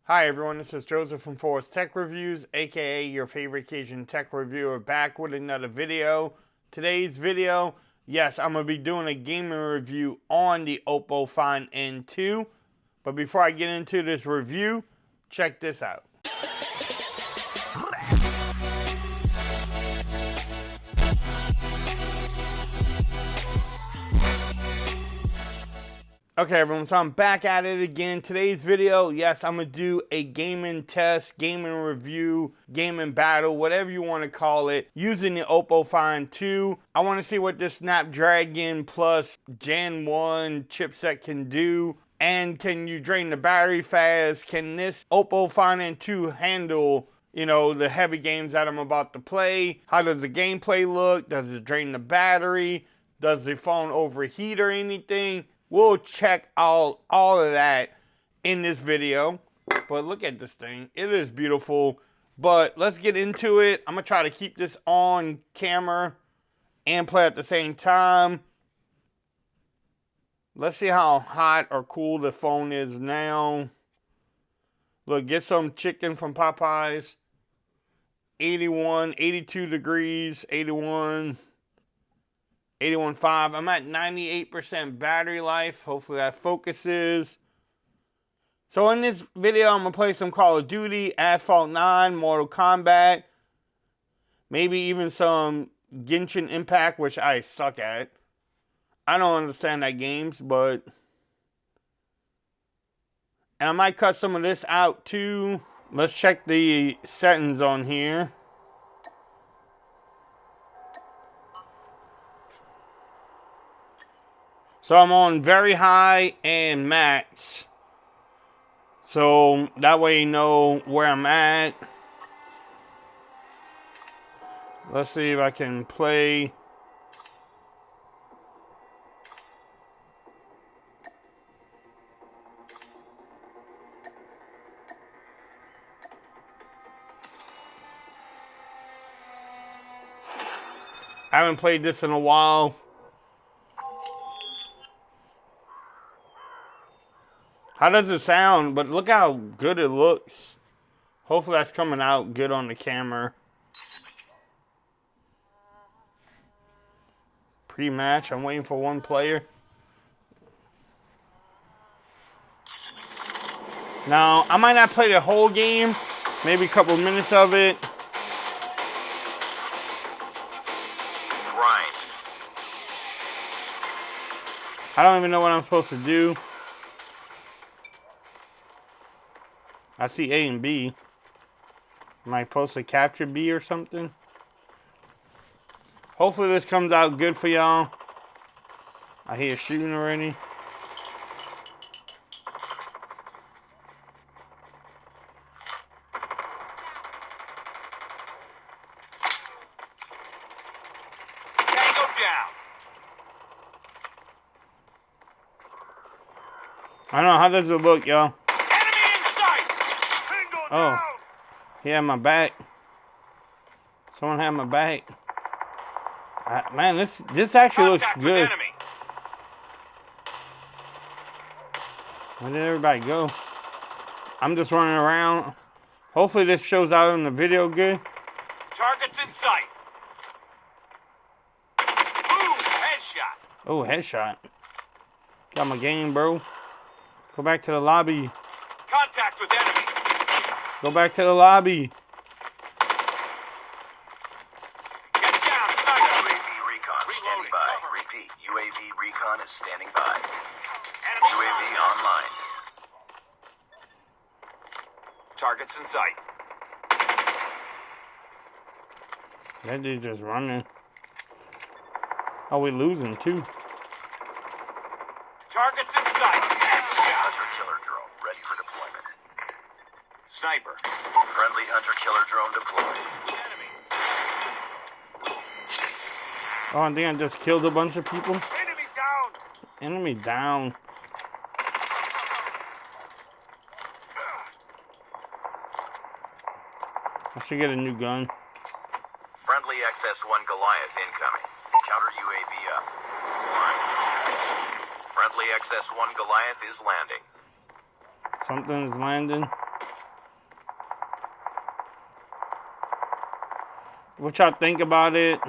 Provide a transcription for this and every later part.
Hi everyone, this is Joseph from Forest Tech Reviews, aka your favorite Cajun tech reviewer, back with another video. Today's video, yes, I'm going to be doing a gaming review on the Oppo Find N2. But before I get into this review, check this out. Okay everyone, so I'm back at it again. Today's video, yes, I'm going to do a gaming test, gaming review, gaming battle, whatever you want to call it, using the Oppo Find 2. I want to see what this Snapdragon Plus Gen 1 chipset can do. And can you drain the battery fast? Can this Oppo Find N2 handle, the heavy games that I'm about to play? How does the gameplay look? Does it drain the battery? Does the phone overheat or anything? We'll check all of that in this video. But look at this thing. It is beautiful. But let's get into it. I'm going to try to keep this on camera and play at the same time. Let's see how hot or cool the phone is now. Look, get some chicken from Popeyes. 81, 82 degrees, 81. 81.5. I'm at 98% battery life. Hopefully that focuses. So in this video, I'm going to play some Call of Duty, Asphalt 9, Mortal Kombat. Maybe even some Genshin Impact, which I suck at. I don't understand that games, but... And I might cut some of this out too. Let's check the settings on here. So I'm on very high and max. So that way you know where I'm at. Let's see if I can play. I haven't played this in a while. How does it sound? But look how good it looks. Hopefully that's coming out good on the camera. Pre-match. I'm waiting for one player. Now, I might not play the whole game. Maybe a couple minutes of it. Grind. I don't even know what I'm supposed to do. I see A and B. Am I supposed to capture B or something? Hopefully this comes out good for y'all. I hear shooting already. Tango down. I don't know, how does it look, y'all? Oh, he had my back. Someone had my back. Man, this actually looks good. Where did everybody go? I'm just running around. Hopefully this shows out in the video good. Targets in sight. Ooh, headshot. Oh, headshot. Got my game, bro. Go back to the lobby. Contact with enemy. Go back to the lobby. Get down, UAV recon standing by. Repeat, UAV recon is standing by. UAV online. Targets in sight. That dude just running. Oh, we losing too. Targets in sight. Hunter-killer drone ready for deployment. Sniper. Friendly hunter-killer drone deployed. Enemy. Oh, I think I just killed a bunch of people. Enemy down. Enemy down. I should get a new gun. Friendly XS-1 Goliath incoming. Counter UAV up. Friendly XS-1 Goliath is landing. Something's landing. What y'all think about it?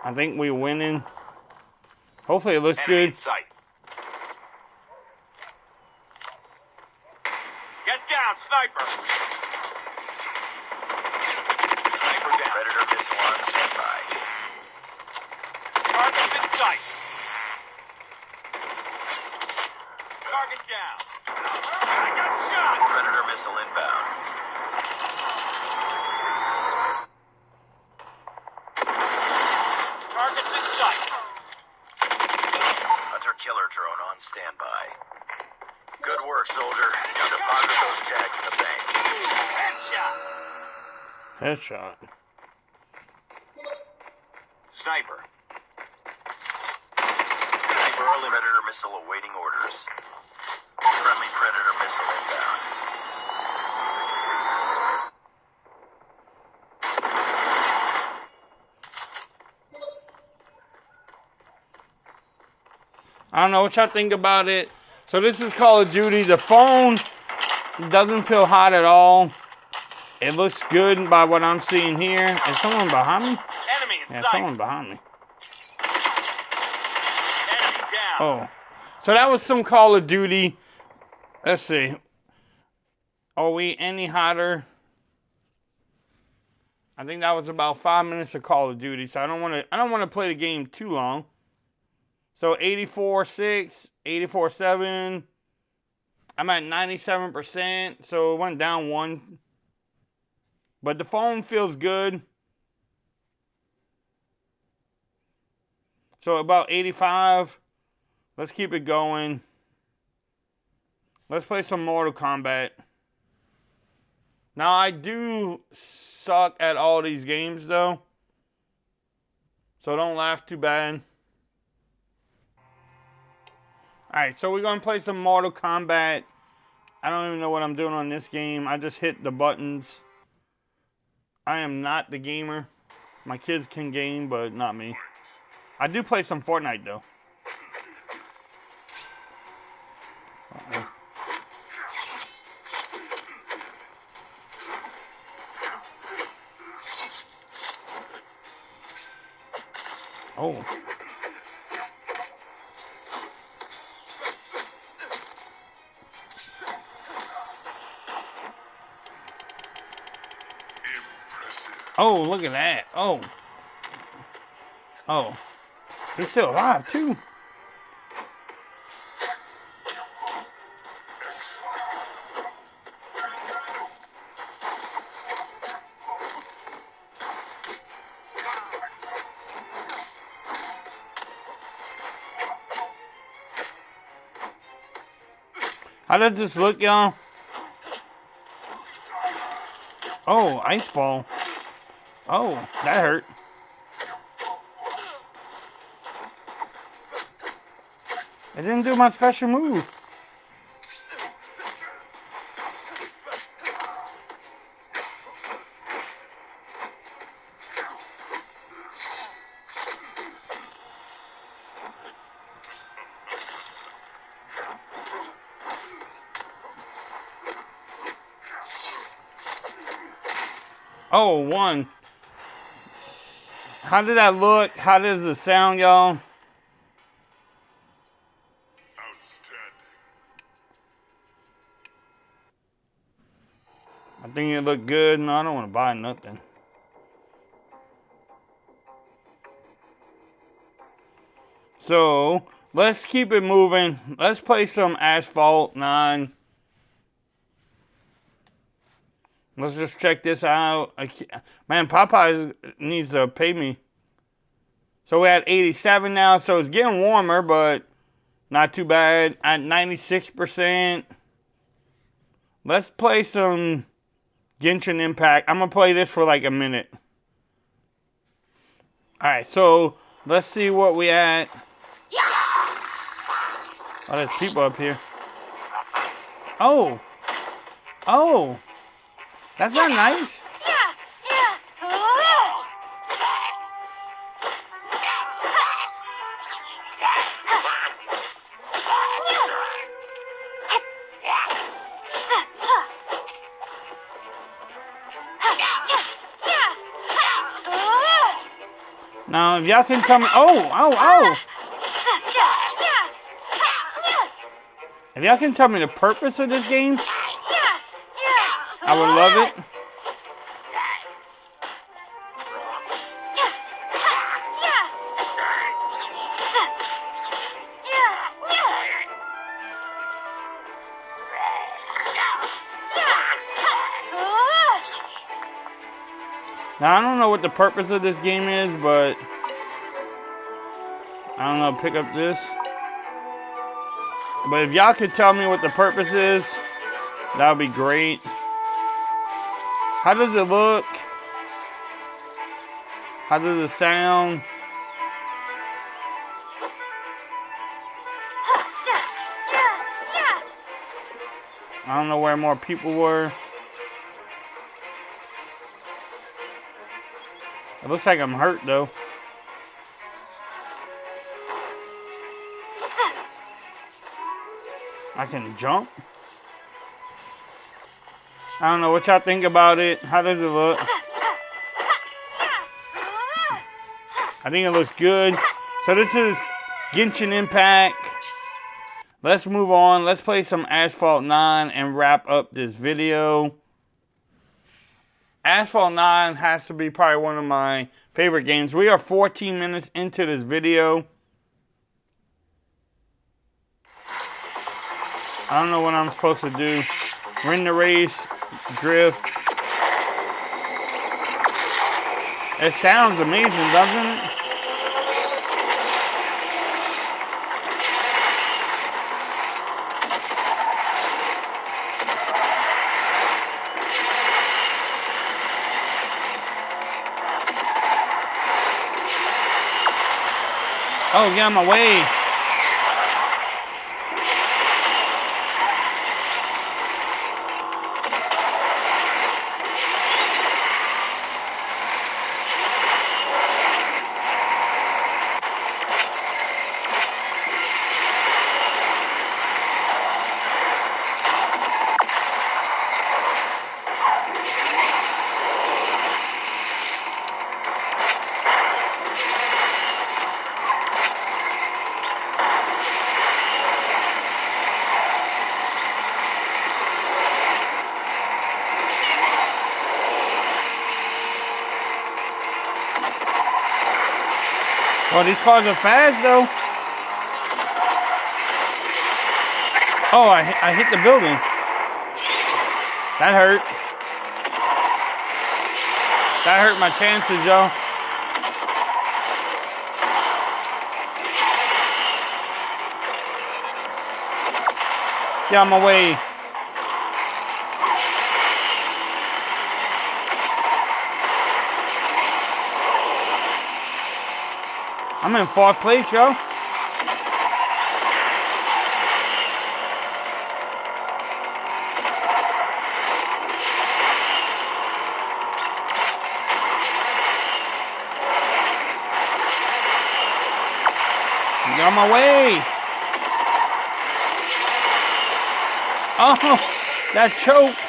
I think we're winning. Hopefully it looks good. In sight. Get down, sniper. Sniper down. Predator missile on standby. Target's in sight. Target down. I got shot. Predator missile inbound. Target's in sight. Hunter killer drone on standby. Good work, soldier. Deposit those tags in the bank. Headshot. Headshot. Sniper. Sniper early. Predator missile awaiting orders. Friendly Predator missile inbound. I don't know what y'all think about it. So this is Call of Duty. The phone doesn't feel hot at all. It looks good by what I'm seeing here. Is someone behind me? Enemy in sight. Someone behind me. Enemy down. Oh. So that was some Call of Duty. Let's see. Are we any hotter? I think that was about 5 minutes of Call of Duty. So I don't want to play the game too long. So 84.6, 84.7. I'm at 97%, so it went down 1. But the phone feels good. So about 85. Let's keep it going. Let's play some Mortal Kombat. Now I do suck at all these games though. So don't laugh too bad. Alright, so we're going to play some Mortal Kombat. I don't even know what I'm doing on this game. I just hit the buttons. I am not the gamer. My kids can game, but not me. I do play some Fortnite, though. Uh-oh. Oh. Oh, look at that. Oh. Oh. He's still alive, too. How does this look, y'all? Oh, ice ball. Oh, that hurt. It didn't do my special move. Oh, 1. How did that look? How does it sound, y'all? I think it looked good. No, I don't want to buy nothing. So, let's keep it moving. Let's play some Asphalt 9. Let's just check this out. Man, Popeyes needs to pay me. So we're at 87 now. So it's getting warmer, but not too bad. At 96%. Let's play some Genshin Impact. I'm going to play this for like a minute. Alright, so let's see what we at. Oh, there's people up here. Oh. Oh. That's not nice. Now, if y'all can tell me, oh. If y'all can tell me the purpose of this game, I would love it. Now, I don't know what the purpose of this game is, but I don't know, pick up this. But if y'all could tell me what the purpose is, that would be great. How does it look? How does it sound? I don't know where more people were. It looks like I'm hurt though. I can jump? I don't know what y'all think about it. How does it look? I think it looks good. So this is Genshin Impact. Let's move on. Let's play some Asphalt 9 and wrap up this video. Asphalt 9 has to be probably one of my favorite games. We are 14 minutes into this video. I don't know what I'm supposed to do. Win the race, drift. It sounds amazing, doesn't it? Oh, get out of my way. Oh, these cars are fast, though. Oh, I hit the building. That hurt. That hurt my chances, y'all. Get out of my way. I'm in 4th place, yo. Get out of my way. Oh, that choked.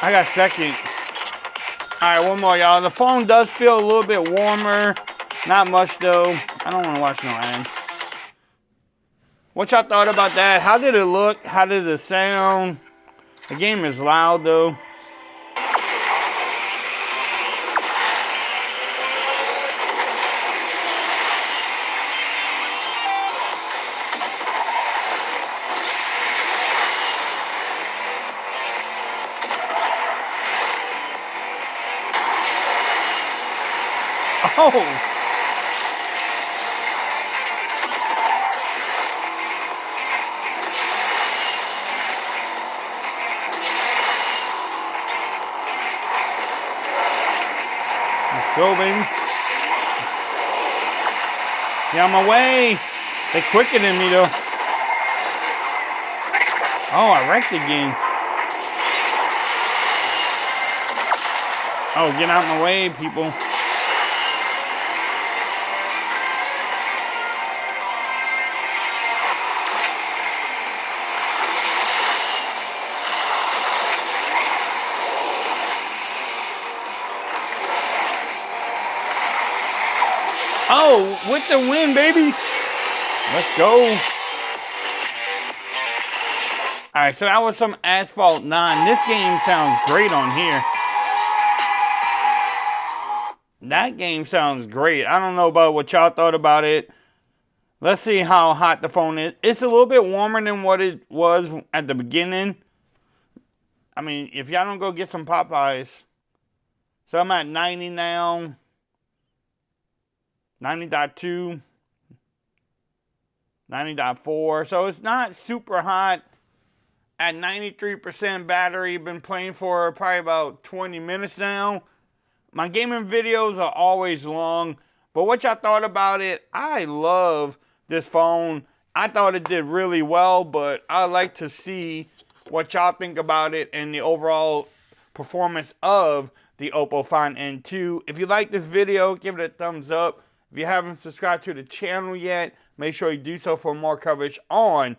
I got 2nd. All right, one more, y'all. The phone does feel a little bit warmer. Not much, though. I don't want to watch no ad. What y'all thought about that? How did it look? How did it sound? The game is loud, though. Oh! Let's go, baby. Get out of my way. They quicker than me, though. Oh, I wrecked again. Oh, get out of my way, people. Oh, with the win, baby. Let's go. Alright, so that was some Asphalt 9. This game sounds great on here. That game sounds great. I don't know about what y'all thought about it. Let's see how hot the phone is. It's a little bit warmer than what it was at the beginning. I mean, if y'all don't go get some Popeyes. So I'm at 90 now. 90.2. 90.4. So it's not super hot. At 93% battery. Been playing for probably about 20 minutes now. My gaming videos are always long. But what y'all thought about it? I love this phone. I thought it did really well. But I'd like to see what y'all think about it and the overall performance of the Oppo Find N2. If you like this video, give it a thumbs up. If you haven't subscribed to the channel yet, make sure you do so for more coverage on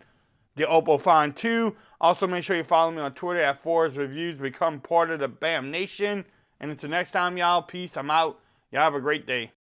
the Oppo Find 2. Also, make sure you follow me on Twitter at Forrest Reviews. Become part of the BAM Nation. And until next time, y'all, peace. I'm out. Y'all have a great day.